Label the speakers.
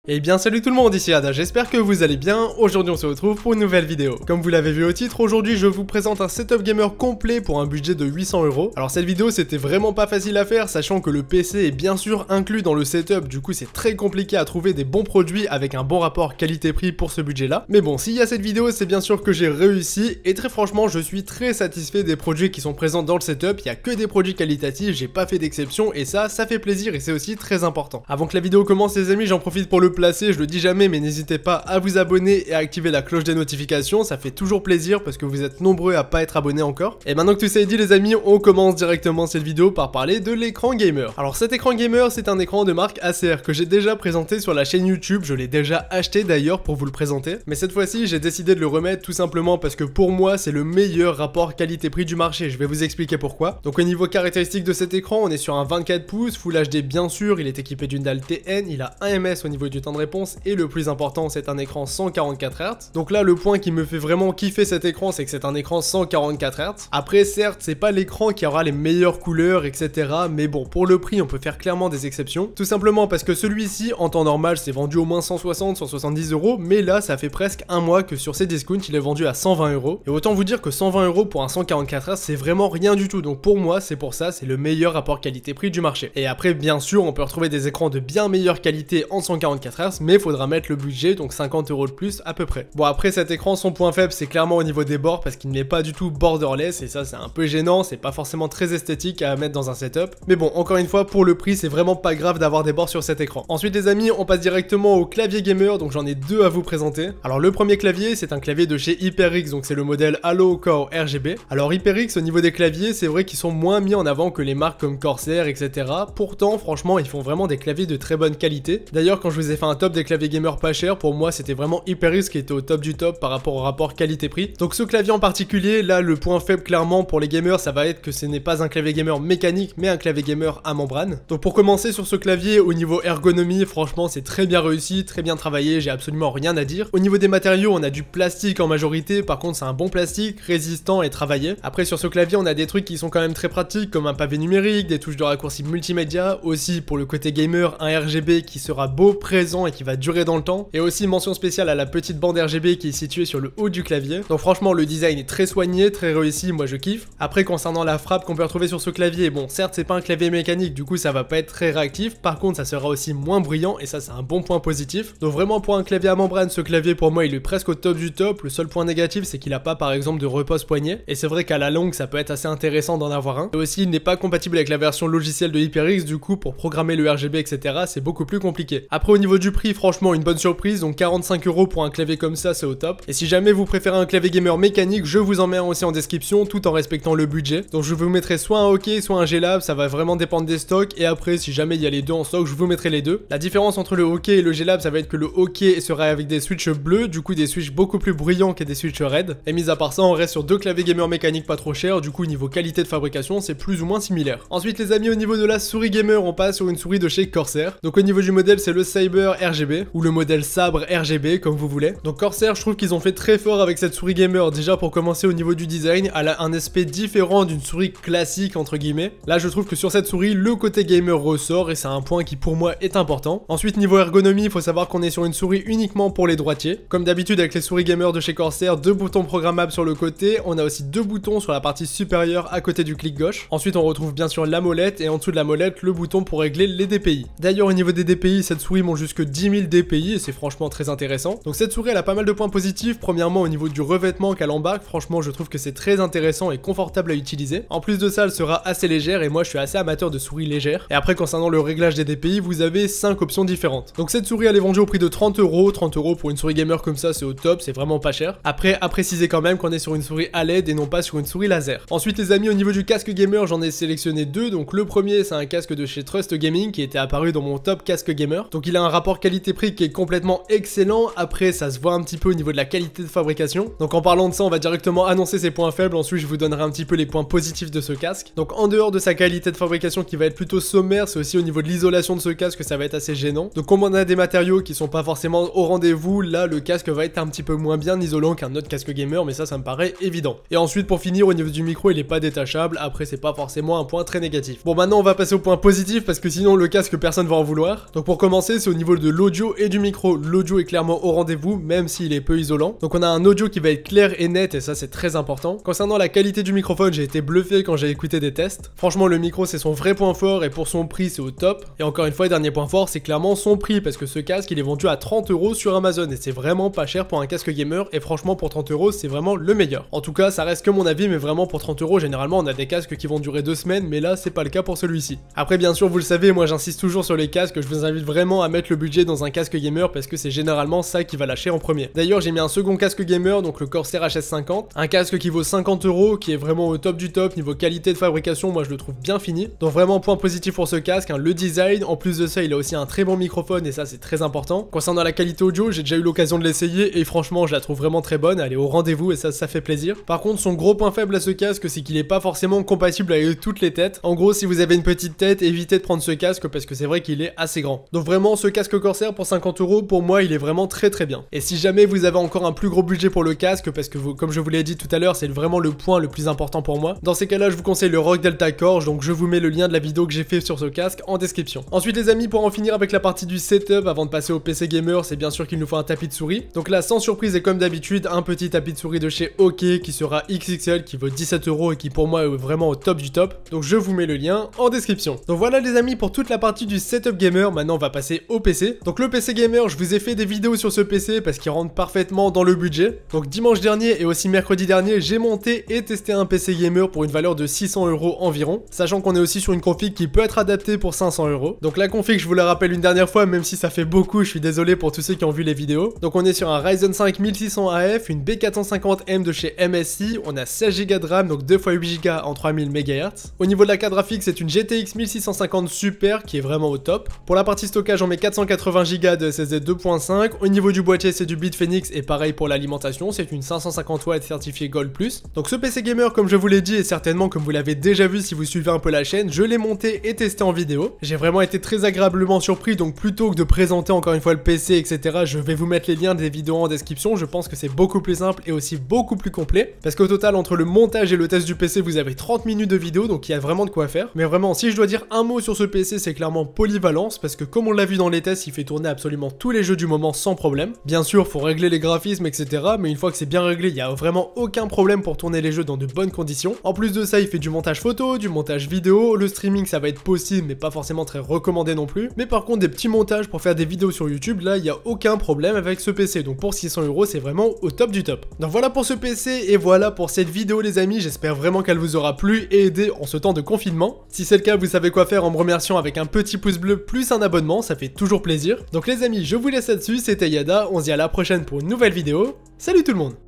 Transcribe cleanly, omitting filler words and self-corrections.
Speaker 1: Eh bien salut tout le monde, ici Ada, j'espère que vous allez bien. Aujourd'hui on se retrouve pour une nouvelle vidéo. Comme vous l'avez vu au titre, aujourd'hui je vous présente un setup gamer complet pour un budget de 800 €. Alors cette vidéo c'était vraiment pas facile à faire, sachant que le PC est bien sûr inclus dans le setup, du coup c'est très compliqué à trouver des bons produits avec un bon rapport qualité-prix pour ce budget là. Mais bon, s'il y a cette vidéo, c'est bien sûr que j'ai réussi, et très franchement je suis très satisfait des produits qui sont présents dans le setup. Il y a que des produits qualitatifs, j'ai pas fait d'exception, et ça fait plaisir et c'est aussi très important. Avant que la vidéo commence les amis, j'en profite pour le placer, je le dis jamais mais n'hésitez pas à vous abonner et à activer la cloche des notifications, ça fait toujours plaisir parce que vous êtes nombreux à pas être abonnés encore. Et maintenant que tout ça est dit les amis, on commence directement cette vidéo par parler de l'écran gamer. Alors cet écran gamer c'est un écran de marque Acer que j'ai déjà présenté sur la chaîne YouTube, je l'ai déjà acheté d'ailleurs pour vous le présenter. Mais cette fois-ci j'ai décidé de le remettre tout simplement parce que pour moi c'est le meilleur rapport qualité-prix du marché, je vais vous expliquer pourquoi. Donc au niveau caractéristique de cet écran, on est sur un 24 pouces, Full HD bien sûr, il est équipé d'une dalle TN, il a 1 ms au niveau du temps de réponse et le plus important c'est un écran 144 Hz. Donc là le point qui me fait vraiment kiffer cet écran c'est que c'est un écran 144 Hz. Après certes c'est pas l'écran qui aura les meilleures couleurs etc, mais bon pour le prix on peut faire clairement des exceptions. Tout simplement parce que celui-ci en temps normal c'est vendu au moins 160-170 €, mais là ça fait presque un mois que sur ces discounts il est vendu à 120 €. Et autant vous dire que 120 € pour un 144 Hz c'est vraiment rien du tout, donc pour moi c'est pour ça c'est le meilleur rapport qualité-prix du marché. Et après bien sûr on peut retrouver des écrans de bien meilleure qualité en 144 Hz, mais faudra mettre le budget, donc 50 € de plus à peu près. Bon après cet écran son point faible c'est clairement au niveau des bords parce qu'il n'est pas du tout borderless et ça c'est un peu gênant, c'est pas forcément très esthétique à mettre dans un setup. Mais bon encore une fois pour le prix c'est vraiment pas grave d'avoir des bords sur cet écran. Ensuite les amis on passe directement au clavier gamer, donc j'en ai deux à vous présenter. Alors le premier clavier c'est un clavier de chez HyperX, donc c'est le modèle Halo Core RGB. Alors HyperX au niveau des claviers c'est vrai qu'ils sont moins mis en avant que les marques comme Corsair etc. Pourtant franchement ils font vraiment des claviers de très bonne qualité. D'ailleurs quand je vous ai fait un top des claviers gamer pas cher, pour moi c'était vraiment HyperX qui était au top du top par rapport au rapport qualité-prix. Donc ce clavier en particulier, là le point faible clairement pour les gamers ça va être que ce n'est pas un clavier gamer mécanique mais un clavier gamer à membrane. Donc pour commencer sur ce clavier, au niveau ergonomie franchement c'est très bien réussi, très bien travaillé, j'ai absolument rien à dire. Au niveau des matériaux on a du plastique en majorité, par contre c'est un bon plastique, résistant et travaillé. Après sur ce clavier on a des trucs qui sont quand même très pratiques comme un pavé numérique, des touches de raccourci multimédia, aussi pour le côté gamer un RGB qui sera beau, présent et qui va durer dans le temps, et aussi mention spéciale à la petite bande RGB qui est située sur le haut du clavier. Donc franchement le design est très soigné, très réussi, moi je kiffe. Après concernant la frappe qu'on peut retrouver sur ce clavier, bon certes c'est pas un clavier mécanique, du coup ça va pas être très réactif, par contre ça sera aussi moins bruyant et ça c'est un bon point positif. Donc vraiment pour un clavier à membrane, ce clavier pour moi il est presque au top du top. Le seul point négatif c'est qu'il a pas par exemple de repose poignet, et c'est vrai qu'à la longue ça peut être assez intéressant d'en avoir un. Et aussi il n'est pas compatible avec la version logicielle de HyperX, du coup pour programmer le RGB etc c'est beaucoup plus compliqué. Après au niveau du prix franchement une bonne surprise, donc 45 € pour un clavier comme ça c'est au top. Et si jamais vous préférez un clavier gamer mécanique, je vous en mets un aussi en description tout en respectant le budget. Donc je vous mettrai soit un Hockey soit un G-Lab, ça va vraiment dépendre des stocks, et après si jamais il y a les deux en stock je vous mettrai les deux. La différence entre le Hockey et le G-Lab ça va être que le Hockey sera avec des switches bleus, du coup des switches beaucoup plus brillants que des switches red. Et mis à part ça on reste sur deux claviers gamer mécaniques pas trop chers, du coup niveau qualité de fabrication c'est plus ou moins similaire. Ensuite les amis au niveau de la souris gamer on passe sur une souris de chez Corsair. Donc au niveau du modèle c'est le Cyber RGB ou le modèle Sabre RGB comme vous voulez. Donc Corsair je trouve qu'ils ont fait très fort avec cette souris gamer. Déjà pour commencer au niveau du design, elle a un aspect différent d'une souris classique entre guillemets. Là je trouve que sur cette souris le côté gamer ressort et c'est un point qui pour moi est important. Ensuite niveau ergonomie il faut savoir qu'on est sur une souris uniquement pour les droitiers. Comme d'habitude avec les souris gamer de chez Corsair, deux boutons programmables sur le côté, on a aussi deux boutons sur la partie supérieure à côté du clic gauche. Ensuite on retrouve bien sûr la molette et en dessous de la molette le bouton pour régler les DPI. D'ailleurs au niveau des DPI cette souris monte jusque 10 000 DPI et c'est franchement très intéressant. Donc cette souris elle a pas mal de points positifs. Premièrement au niveau du revêtement qu'elle embarque, franchement je trouve que c'est très intéressant et confortable à utiliser. En plus de ça elle sera assez légère et moi je suis assez amateur de souris légères. Et après concernant le réglage des DPI vous avez 5 options différentes. Donc cette souris elle est vendue au prix de 30 €. 30 € pour une souris gamer comme ça c'est au top, c'est vraiment pas cher. Après à préciser quand même qu'on est sur une souris à LED et non pas sur une souris laser. Ensuite les amis au niveau du casque gamer j'en ai sélectionné deux. Donc le premier c'est un casque de chez Trust Gaming qui était apparu dans mon top casque gamer. Donc il a un rapport qualité-prix qui est complètement excellent. Après ça se voit un petit peu au niveau de la qualité de fabrication. Donc en parlant de ça on va directement annoncer ses points faibles, ensuite je vous donnerai un petit peu les points positifs de ce casque. Donc en dehors de sa qualité de fabrication qui va être plutôt sommaire, c'est aussi au niveau de l'isolation de ce casque que ça va être assez gênant. Donc comme on a des matériaux qui sont pas forcément au rendez-vous, là le casque va être un petit peu moins bien isolant qu'un autre casque gamer, mais ça me paraît évident. Et ensuite pour finir au niveau du micro il est pas détachable, après c'est pas forcément un point très négatif. Bon maintenant on va passer au point positif parce que sinon le casque personne va en vouloir. Donc pour commencer c'est au niveau niveau de l'audio et du micro, l'audio est clairement au rendez-vous, même s'il est peu isolant. Donc on a un audio qui va être clair et net et ça c'est très important. Concernant la qualité du microphone, j'ai été bluffé quand j'ai écouté des tests. Franchement le micro c'est son vrai point fort et pour son prix c'est au top. Et encore une fois, dernier point fort, c'est clairement son prix parce que ce casque il est vendu à 30 € sur Amazon et c'est vraiment pas cher pour un casque gamer et franchement pour 30 € c'est vraiment le meilleur. En tout cas ça reste que mon avis, mais vraiment pour 30 € généralement on a des casques qui vont durer 2 semaines, mais là c'est pas le cas pour celui-ci. Après bien sûr vous le savez, moi j'insiste toujours sur les casques, je vous invite vraiment à mettre le budget dans un casque gamer parce que c'est généralement ça qui va lâcher en premier. D'ailleurs j'ai mis un second casque gamer, donc le Corsair HS50, un casque qui vaut 50 € qui est vraiment au top du top, niveau qualité de fabrication moi je le trouve bien fini. Donc vraiment point positif pour ce casque, le design, en plus de ça il a aussi un très bon microphone et ça c'est très important. Concernant la qualité audio, j'ai déjà eu l'occasion de l'essayer et franchement je la trouve vraiment très bonne, elle est au rendez-vous et ça fait plaisir. Par contre son gros point faible à ce casque c'est qu'il est pas forcément compatible avec toutes les têtes. En gros si vous avez une petite tête, évitez de prendre ce casque parce que c'est vrai qu'il est assez grand. Donc vraiment ce casque Corsair pour 50 € pour moi il est vraiment très bien. Et si jamais vous avez encore un plus gros budget pour le casque, parce que comme je vous l'ai dit tout à l'heure c'est vraiment le point le plus important pour moi, dans ces cas là je vous conseille le ROG Delta Core, donc je vous mets le lien de la vidéo que j'ai fait sur ce casque en description. Ensuite les amis, pour en finir avec la partie du setup avant de passer au PC gamer, c'est bien sûr qu'il nous faut un tapis de souris. Donc là sans surprise et comme d'habitude un petit tapis de souris de chez OK qui sera XXL, qui vaut 17 € et qui pour moi est vraiment au top du top. Donc je vous mets le lien en description. Donc voilà les amis pour toute la partie du setup gamer. Maintenant on va passer au PC. Donc le PC gamer, je vous ai fait des vidéos sur ce PC parce qu'il rentre parfaitement dans le budget. Donc dimanche dernier et aussi mercredi dernier, j'ai monté et testé un PC gamer pour une valeur de 600 € environ, sachant qu'on est aussi sur une config qui peut être adaptée pour 500 €. Donc la config, je vous la rappelle une dernière fois, même si ça fait beaucoup, je suis désolé pour tous ceux qui ont vu les vidéos. Donc on est sur un Ryzen 5 1600 AF, une B450M de chez MSI, on a 16 Go de RAM, donc 2 x 8 Go en 3000 MHz. Au niveau de la carte graphique, c'est une GTX 1650 Super qui est vraiment au top. Pour la partie stockage, on met 480 Go de SSD 2.5. Au niveau du boîtier, c'est du Bitfenix et pareil pour l'alimentation, c'est une 550 watts certifiée Gold+. Donc ce PC gamer, comme je vous l'ai dit et certainement comme vous l'avez déjà vu si vous suivez un peu la chaîne, je l'ai monté et testé en vidéo. J'ai vraiment été très agréablement surpris, donc plutôt que de présenter encore une fois le PC etc, je vais vous mettre les liens des vidéos en description. Je pense que c'est beaucoup plus simple et aussi beaucoup plus complet parce qu'au total entre le montage et le test du PC vous avez 30 minutes de vidéo, donc il y a vraiment de quoi faire. Mais vraiment si je dois dire un mot sur ce PC, c'est clairement polyvalence, parce que comme on l'a vu dans les tests, il fait tourner absolument tous les jeux du moment sans problème. Bien sûr faut régler les graphismes etc, mais une fois que c'est bien réglé, il n'y a vraiment aucun problème pour tourner les jeux dans de bonnes conditions. En plus de ça il fait du montage photo, du montage vidéo, le streaming ça va être possible mais pas forcément très recommandé non plus. Mais par contre des petits montages pour faire des vidéos sur YouTube, là il n'y a aucun problème avec ce PC, donc pour 600 € c'est vraiment au top du top. Donc voilà pour ce PC et voilà pour cette vidéo les amis, j'espère vraiment qu'elle vous aura plu et aidé en ce temps de confinement. Si c'est le cas, vous savez quoi faire en me remerciant avec un petit pouce bleu plus un abonnement, ça fait toujours plaisir. Donc les amis, je vous laisse là-dessus, c'était Yada, on se dit à la prochaine pour une nouvelle vidéo. Salut tout le monde!